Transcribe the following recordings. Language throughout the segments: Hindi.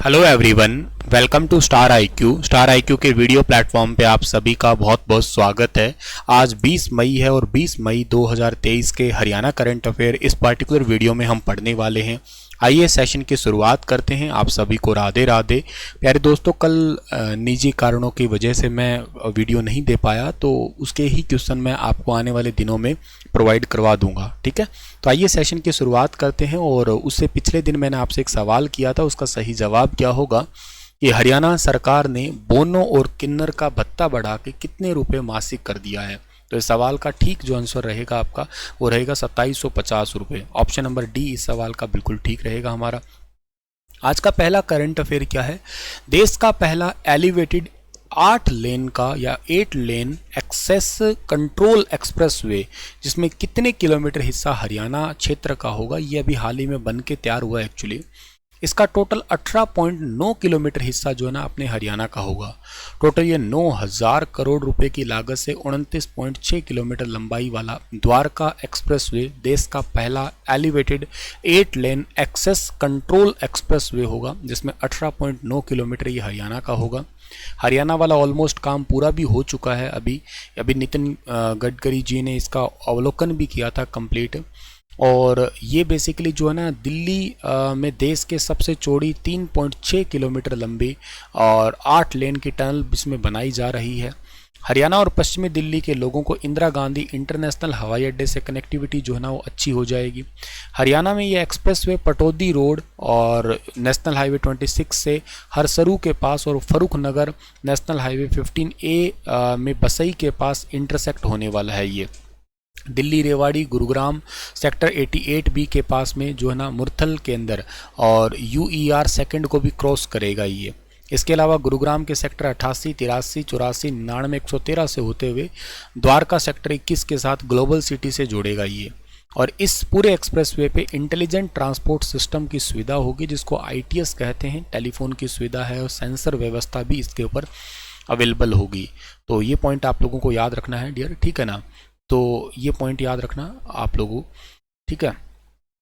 Hello everyone, welcome to star IQ के वीडियो प्लेटफॉर्म पे आप सभी का बहुत बहुत स्वागत है। आज 20 मई है और 20 मई 2023 के हरियाणा करंट अफेयर इस पर्टिकुलर वीडियो में हम पढ़ने वाले हैं। आइए सेशन की शुरुआत करते हैं। आप सभी को राधे राधे। प्यारे दोस्तों, कल निजी कारणों की वजह से मैं वीडियो नहीं दे पाया, तो उसके ही क्वेश्चन मैं आपको आने वाले दिनों में प्रोवाइड करवा दूंगा। ठीक है, तो आइए सेशन की शुरुआत करते हैं। और उससे पिछले दिन मैंने आपसे एक सवाल किया था, उसका सही जवाब क्या होगा कि हरियाणा सरकार ने बोनो और किन्नर का भत्ता बढ़ा के कितने रुपए मासिक कर दिया है। तो इस सवाल का ठीक जो आंसर रहेगा आपका वो रहेगा 2750 रुपये। ऑप्शन नंबर डी इस सवाल का बिल्कुल ठीक रहेगा हमारा। आज का पहला करंट अफेयर क्या है? देश का पहला एलिवेटेड 8 लेन का या 8 लेन एक्सेस कंट्रोल एक्सप्रेसवे, जिसमें कितने किलोमीटर हिस्सा हरियाणा क्षेत्र का होगा, ये अभी हाल ही में बन के तैयार हुआ है एक्चुअली। इसका टोटल 18.9 किलोमीटर हिस्सा जो है ना अपने हरियाणा का होगा। टोटल ये 9000 करोड़ रुपए की लागत से 29.6 किलोमीटर लंबाई वाला द्वारका एक्सप्रेसवे देश का पहला elevated 8 lane access control expressway होगा, जिसमें 18.9 किलोमीटर ये हरियाणा का होगा। हरियाणा वाला ऑलमोस्ट काम पूरा भी हो चुका है। अभी नितिन गडकरी जी ने इसका अवलोकन भी किया था कंप्लीट। और ये बेसिकली जो है ना दिल्ली में देश के सबसे चौड़ी 3.6 किलोमीटर लंबी और 8 लेन की टनल इसमें बनाई जा रही है। हरियाणा और पश्चिमी दिल्ली के लोगों को इंदिरा गांधी इंटरनेशनल हवाई अड्डे से कनेक्टिविटी जो है ना वो अच्छी हो जाएगी। हरियाणा में ये एक्सप्रेसवे पटौदी रोड और नेशनल हाईवे 26 से हरसरू के पास और फरूख नगर नेशनल हाईवे 15A में बसई के पास इंटरसेक्ट होने वाला है। ये दिल्ली रेवाड़ी गुरुग्राम सेक्टर 88B के पास में जो है ना मुरथल के अंदर और UER सेकंड को भी क्रॉस करेगा ये। इसके अलावा गुरुग्राम के सेक्टर 88, 83, 84, 99, 113 से होते हुए द्वारका सेक्टर 21 के साथ ग्लोबल सिटी से जोड़ेगा ये। और इस पूरे एक्सप्रेसवे पे इंटेलिजेंट ट्रांसपोर्ट सिस्टम की सुविधा होगी, जिसको ITS कहते हैं। टेलीफोन की सुविधा है और सेंसर व्यवस्था भी इसके ऊपर अवेलेबल होगी। तो ये पॉइंट आप लोगों को याद रखना है डियर, ठीक है ना। तो ये पॉइंट याद रखना आप लोगों, ठीक है।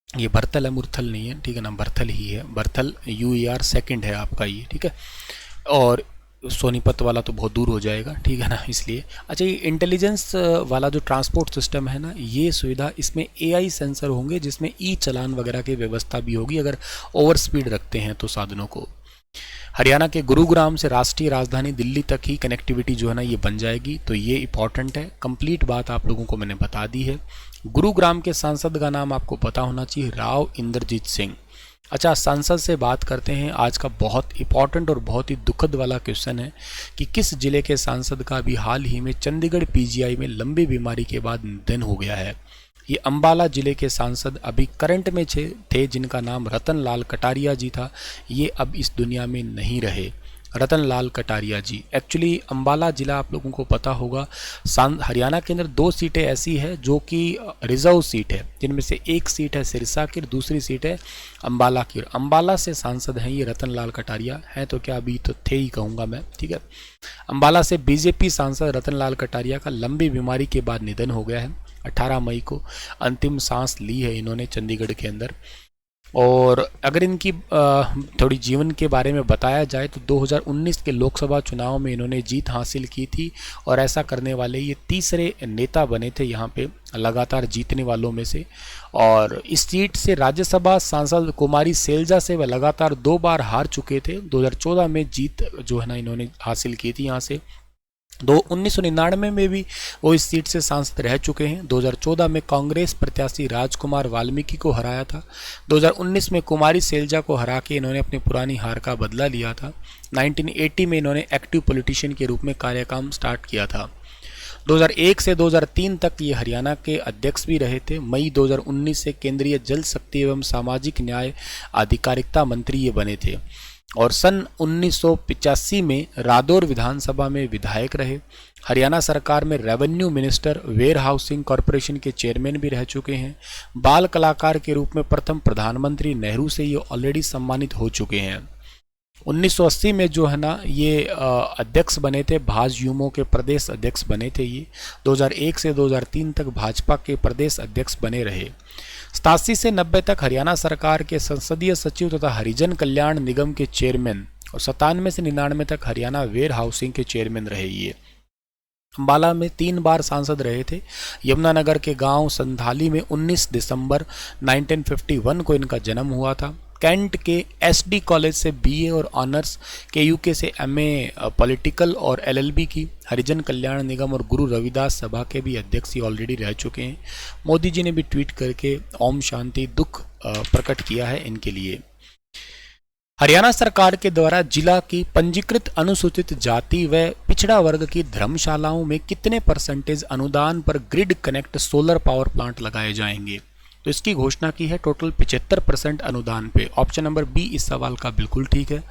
ये बरथल है, मुरथल नहीं है, ठीक है ना, बरथल ही है। बरथल UER सेकंड है आपका ये, ठीक है। और सोनीपत वाला तो बहुत दूर हो जाएगा, ठीक है ना, इसलिए। अच्छा, ये इंटेलिजेंस वाला जो ट्रांसपोर्ट सिस्टम है ना, ये सुविधा इसमें AI सेंसर होंगे, जिसमें चालान वगैरह की व्यवस्था भी होगी अगर ओवर स्पीड रखते हैं तो साधनों को। हरियाणा के गुरुग्राम से राष्ट्रीय राजधानी दिल्ली तक ही कनेक्टिविटी जो है ना ये बन जाएगी। तो ये इंपॉर्टेंट है, कंप्लीट बात आप लोगों को मैंने बता दी है। गुरुग्राम के सांसद का नाम आपको पता होना चाहिए, राव इंद्रजीत सिंह। अच्छा, सांसद से बात करते हैं। आज का बहुत इंपॉर्टेंट और बहुत ही दुखद वाला क्वेश्चन है कि किस जिले के सांसद का भी हाल ही में चंडीगढ़ PGI में लंबी बीमारी के बाद निधन हो गया है। ये अंबाला जिले के सांसद अभी करंट में थे, जिनका नाम रतन लाल कटारिया जी था। ये अब इस दुनिया में नहीं रहे। रतन लाल कटारिया जी, एक्चुअली अंबाला जिला आप लोगों को पता होगा, हरियाणा के अंदर 2 सीटें ऐसी है जो कि रिजर्व सीट है, जिनमें से एक सीट है सिरसा की, दूसरी सीट है अंबाला की। अंबाला से सांसद हैं ये रतन लाल कटारिया हैं, तो क्या अभी तो थे ही कहूँगा मैं, ठीक है। अंबाला से BJP सांसद रतन लाल कटारिया का लंबी बीमारी के बाद निधन हो गया है। 18 मई को अंतिम सांस ली है इन्होंने चंडीगढ़ के अंदर। और अगर इनकी थोड़ी जीवन के बारे में बताया जाए तो 2019 के लोकसभा चुनाव में इन्होंने जीत हासिल की थी, और ऐसा करने वाले ये तीसरे नेता बने थे यहाँ पे लगातार जीतने वालों में से। और इस सीट से राज्यसभा सांसद कुमारी सैलजा से वह लगातार 2 बार हार चुके थे। 2014 में जीत जो है ना इन्होंने हासिल की थी यहाँ से। 1999 में भी वो इस सीट से सांसद रह चुके हैं। 2014 में कांग्रेस प्रत्याशी राजकुमार वाल्मीकि को हराया था। 2019 में कुमारी सैलजा को हरा के इन्होंने अपनी पुरानी हार का बदला लिया था। 1980 में इन्होंने एक्टिव पॉलिटिशियन के रूप में कार्यकाल स्टार्ट किया था। 2001 से 2003 तक ये हरियाणा के अध्यक्ष भी रहे थे। मई 2019 से केंद्रीय जल शक्ति एवं सामाजिक न्याय अधिकारिता मंत्री ये बने थे। और सन 1985 में रादौर विधानसभा में विधायक रहे। हरियाणा सरकार में revenue minister, warehousing corporation के चेयरमैन भी रह चुके हैं। बाल कलाकार के रूप में प्रथम प्रधानमंत्री नेहरू से ये ऑलरेडी सम्मानित हो चुके हैं। 1980 में जो है ना ये अध्यक्ष बने थे, भाजयुमो के प्रदेश अध्यक्ष बने थे ये। 2001 से 2003 तक भाजपा के प्रदेश अध्यक्ष बने रहे। 87 से 90 तक हरियाणा सरकार के संसदीय सचिव तथा हरिजन कल्याण निगम के चेयरमैन और 97 से 99 तक हरियाणा वेयर हाउसिंग के चेयरमैन रहे ये। अंबाला में 3 बार सांसद रहे थे। यमुनानगर के गांव संधाली में 19 दिसंबर 1951 को इनका जन्म हुआ था। कैंट के एसडी कॉलेज से बीए और ऑनर्स, केयूके से एमए पॉलिटिकल और एलएलबी की। हरिजन कल्याण निगम और गुरु रविदास सभा के भी अध्यक्ष ऑलरेडी रह चुके हैं। मोदी जी ने भी ट्वीट करके ओम शांति दुख प्रकट किया है इनके लिए। हरियाणा सरकार के द्वारा जिला की पंजीकृत अनुसूचित जाति व पिछड़ा वर्ग की धर्मशालाओं में कितने परसेंटेज अनुदान पर grid connect solar power plant लगाए जाएंगे? तो इसकी घोषणा की है टोटल 75% अनुदान पे। ऑप्शन नंबर बी इस सवाल का बिल्कुल ठीक है।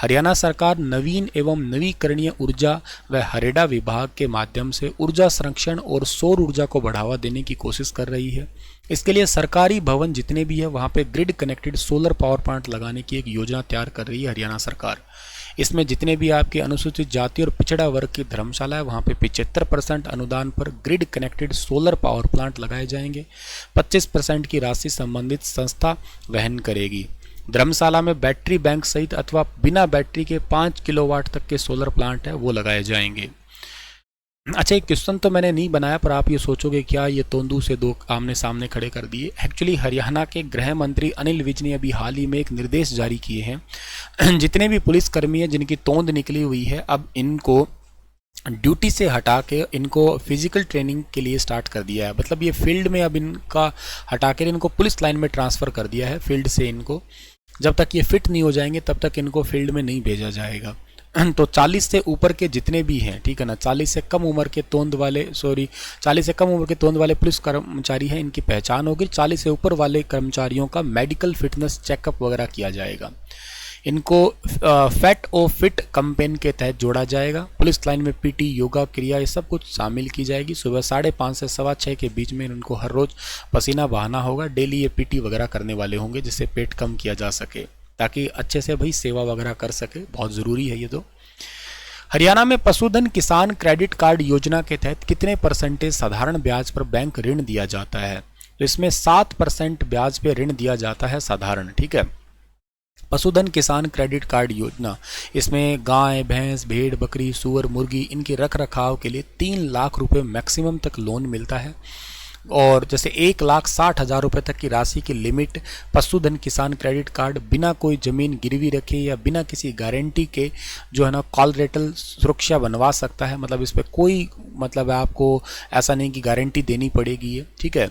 हरियाणा सरकार नवीन एवं नवीकरणीय ऊर्जा व हरेडा विभाग के माध्यम से ऊर्जा संरक्षण और सौर ऊर्जा को बढ़ावा देने की कोशिश कर रही है। इसके लिए सरकारी भवन जितने भी है वहाँ पे grid connected solar power plant लगाने की एक योजना तैयार कर रही है हरियाणा सरकार। इसमें जितने भी आपके अनुसूचित जाति और पिछड़ा वर्ग की धर्मशाला है वहाँ पे 75% अनुदान पर grid connected solar power plant लगाए जाएंगे। 25% की राशि संबंधित संस्था वहन करेगी। धर्मशाला में बैटरी बैंक सहित अथवा बिना बैटरी के 5 किलोवाट तक के सोलर प्लांट है वो लगाए जाएंगे। अच्छा, एक क्वेश्चन तो मैंने नहीं बनाया पर आप ये सोचोगे क्या ये तोंदू से दो आमने सामने खड़े कर दिए। एक्चुअली हरियाणा के गृह मंत्री अनिल विज ने अभी हाल ही में एक निर्देश जारी किए हैं। जितने भी पुलिसकर्मी हैं जिनकी तोंद निकली हुई है अब इनको ड्यूटी से हटा के इनको फिजिकल ट्रेनिंग के लिए स्टार्ट कर दिया है। मतलब ये फील्ड में अब इनका हटा कर इनको पुलिस लाइन में ट्रांसफ़र कर दिया है। फील्ड से इनको जब तक ये फिट नहीं हो जाएंगे तब तक इनको फील्ड में नहीं भेजा जाएगा। तो 40 से ऊपर के जितने भी हैं, ठीक है ना, 40 से कम उम्र के तोंद वाले पुलिस कर्मचारी हैं, इनकी पहचान होगी। 40 से ऊपर वाले कर्मचारियों का मेडिकल फिटनेस चेकअप वगैरह किया जाएगा। इनको फैट और फिट कैंपेन के तहत जोड़ा जाएगा। पुलिस लाइन में पीटी, योगा, क्रिया ये सब कुछ शामिल की जाएगी। सुबह 5:30 से 6:15 के बीच में इनको हर रोज़ पसीना बहाना होगा। डेली ये पीटी वगैरह करने वाले होंगे जिससे पेट कम किया जा सके, ताकि अच्छे से भाई सेवा वगैरह कर सके। बहुत ज़रूरी है ये तो। हरियाणा में पशुधन किसान क्रेडिट कार्ड योजना के तहत कितने परसेंटेज साधारण ब्याज पर बैंक ऋण दिया जाता है? तो इसमें 7% ब्याज पे ऋण दिया जाता है साधारण, ठीक है। पशुधन किसान क्रेडिट कार्ड योजना, इसमें गाय, भैंस, भेड़, बकरी, सूअर, मुर्गी इनके रख रखाव के लिए 3 लाख रुपए मैक्सिमम तक लोन मिलता है। और जैसे 1,60,000 रुपये तक की राशि की लिमिट पशुधन किसान क्रेडिट कार्ड बिना कोई ज़मीन गिरवी रखे या बिना किसी गारंटी के जो है ना कॉलरेटल सुरक्षा बनवा सकता है। मतलब इस पर कोई मतलब आपको ऐसा नहीं कि गारंटी देनी पड़ेगी ये, ठीक है।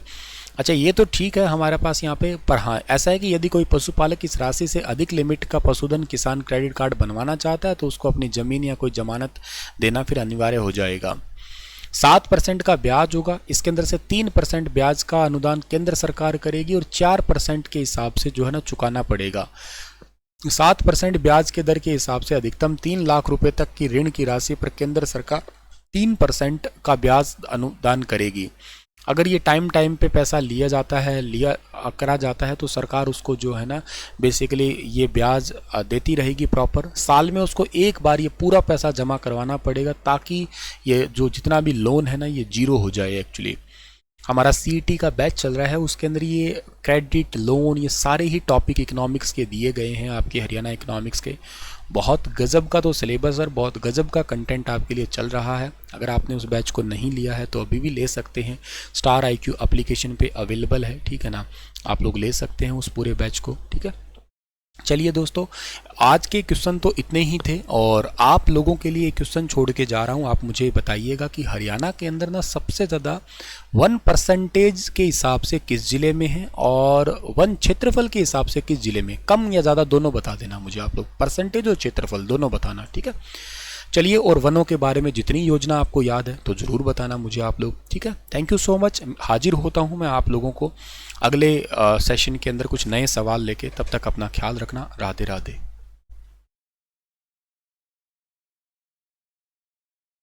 अच्छा, ये तो ठीक है हमारे पास यहाँ पे, पर हाँ ऐसा है कि यदि कोई पशुपालक इस राशि से अधिक लिमिट का पशुधन किसान क्रेडिट कार्ड बनवाना चाहता है तो उसको अपनी ज़मीन या कोई जमानत देना फिर अनिवार्य हो जाएगा। 7% का ब्याज होगा। इसके अंदर से 3% ब्याज का अनुदान केंद्र सरकार करेगी और 4% के हिसाब से जो है ना चुकाना पड़ेगा। 7% ब्याज के दर के हिसाब से अधिकतम 3 लाख रुपए तक की ऋण की राशि पर केंद्र सरकार 3% का ब्याज अनुदान करेगी। अगर ये टाइम पे पैसा करा जाता है तो सरकार उसको जो है ना बेसिकली ये ब्याज देती रहेगी प्रॉपर। साल में उसको एक बार ये पूरा पैसा जमा करवाना पड़ेगा ताकि ये जो जितना भी लोन है ना ये जीरो हो जाए। एक्चुअली हमारा CET का बैच चल रहा है, उसके अंदर ये क्रेडिट, लोन, ये सारे ही टॉपिक इकोनॉमिक्स के दिए गए हैं आपके हरियाणा इकोनॉमिक्स के। बहुत गजब का तो सिलेबस और बहुत गजब का कंटेंट आपके लिए चल रहा है। अगर आपने उस बैच को नहीं लिया है तो अभी भी ले सकते हैं। स्टार IQ एप्लीकेशन पे अवेलेबल है, ठीक है ना, आप लोग ले सकते हैं उस पूरे बैच को, ठीक है। चलिए दोस्तों, आज के क्वेश्चन तो इतने ही थे और आप लोगों के लिए क्वेश्चन छोड़ के जा रहा हूं। आप मुझे बताइएगा कि हरियाणा के अंदर ना सबसे ज़्यादा 1% के हिसाब से किस ज़िले में है और वन क्षेत्रफल के हिसाब से किस ज़िले में, कम या ज़्यादा दोनों बता देना मुझे आप लोग, परसेंटेज और क्षेत्रफल दोनों बताना, ठीक है। चलिए, और वनों के बारे में जितनी योजना आपको याद है तो ज़रूर बताना मुझे आप लोग, ठीक है। Thank you so much. हाजिर होता हूँ मैं आप लोगों को अगले सेशन के अंदर कुछ नए सवाल लेके। तब तक अपना ख्याल रखना। राधे राधे।